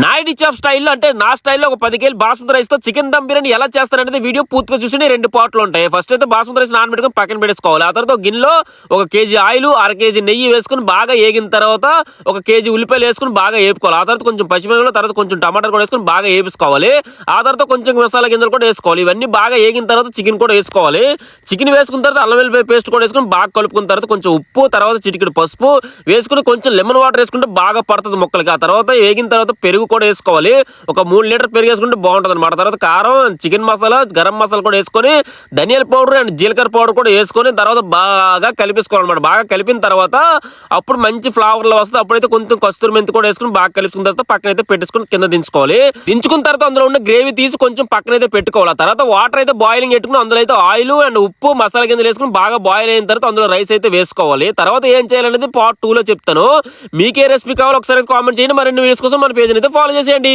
Naidu chef స్టైల్లో అంటే నా స్టైల్లో ఒక 10 కేజీలు బాస్మతి రైస్ తో చికెన్ దమ్ బిర్యానీ ఎలా చేస్తారనేది వీడియో పూర్తిగా చూసి 2 పార్ట్లు ఉంటాయి. ఫస్ట్ అయితే బాస్మతి రైస్ నానబెట్టుకుని పక్కన పెట్టేసుకోవాలి. ఆ తర్వాత ఒక గిన్నెలో 1 కేజీ ఆయిల్, 1/2 కేజీ నెయ్యి వేసుకుని బాగా ఏగిన తర్వాత 1 కేజీ ఉల్లిపాయలు వేసుకుని బాగా వేపుకోవాలి. ఆ తర్వాత కొంచెం పచ్చిమిరపకాయలు, తర్వాత కొంచెం టమాటాలు కూడా వేసుకుని బాగా వేపించుకోవాలి. ఆ తర్వాత కొంచెం మసాలా గింజలు కూడా వేసుకోవాలి. ఇవన్నీ బాగా ఏగిన తర్వాత చికెన్ కూడా వేసుకోవాలి. చికెన్ వేసుకున్న తర్వాత అల్లం వెల్లిపాయ పేస్ట్ కూడా వేసుకుని బాగా కలుపుకున్న తర్వాత కొంచెం ఉప్పు, తర్వాత చిటికెడు పసుపు వేసుకుని కొంచెం లెమన్ వాటర్ వేసుకుంటే బాగా పడుతుంది ముక్కలకి. ఆ తర్వాత వేగిన తర్వాత పెరుగు కూడా వేసుకోవాలి. ఒక 3 లీటర్ పెరుగు వేసుకుంటే బాగుంటుంది అనమాట. తర్వాత కారం, చికెన్ మసాలా, గరం మసాలా కూడా వేసుకొని ధనియాల పౌడర్ అండ్ జీలకర్ర పౌడర్ కూడా వేసుకొని తర్వాత బాగా కలిపేసుకోవాలన్నమాట. బాగా కలిపిన తర్వాత అప్పుడు మంచి ఫ్లేవర్లో వస్తుంది. అప్పుడైతే కొంచెం కస్తూరి మెంతి కూడా వేసుకుని బాగా కలుపుకున్న తర్వాత పక్కన అయితే పెట్టేసుకుని కింద దించుకోవాలి. దించుకున్న తర్వాత అందులో ఉన్న గ్రేవీ తీసి కొంచెం పక్కన అయితే పెట్టుకోవాలి. ఆ తర్వాత వాటర్ అయితే బాయిలింగ్ పెట్టుకుని అందులో అయితే ఆయిల్ అండ్ ఉప్పు, మసాలా గింజలు వేసుకుని బాగా బాయిల్ అయిన తర్వాత అందులో రైస్ అయితే వేసుకోవాలి. తర్వాత ఏం చేయాలనేది పార్ట్ 2 లో చెప్తాను. మీకే రెసిపీ కావాలో ఒకసారి కామెంట్ చేయండి. మరిన్ని వీడియోస్ కోసం మన పేజ్ అయితే ఫాలో చేసేయండి.